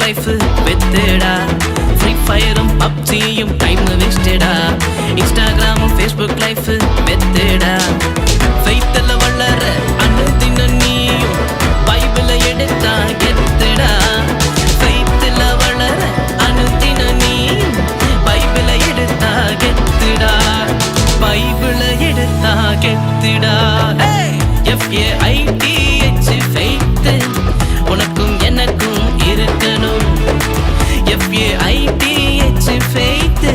Life வெத்துடா. Free ஃபயரும் பப்ஜியும் டைம் வேஸ்டடா. இன்ஸ்டாகிராமும் ஃபேஸ்புக் லைஃப் வெத்துடா. ஃபெய்த்ல வளர அனுதின நீயும் பைபிளை எடுத்தா கெத்துடா. ஃபெய்த்ல வளர அனுதின நீயும் பைபிளை எடுத்தா கெத்துடா. பைபிளை எடுத்தா கெத்துடா. FAITH ஃபெய்த் உனக்கும் எனக்கும் இருக்கணும். FAITH ஃபெய்த்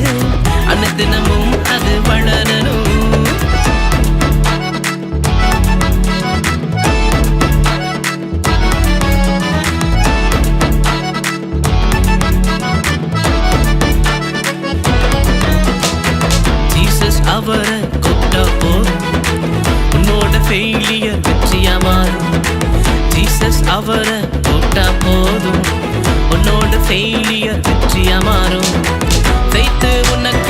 அனுதினமும் அது வளரணும். ஜீசஸ் அவரை கூப்பிட்டா போதும் உன்னோட ஃபெயிலியர் வெற்றியா மாறும். ஜீசஸ் அவரை கூப்பிட்டா போதும் உன்னோட ஃபெயிலியர் வெற்றியா மாறும். ஃபெய்த் உனக்கு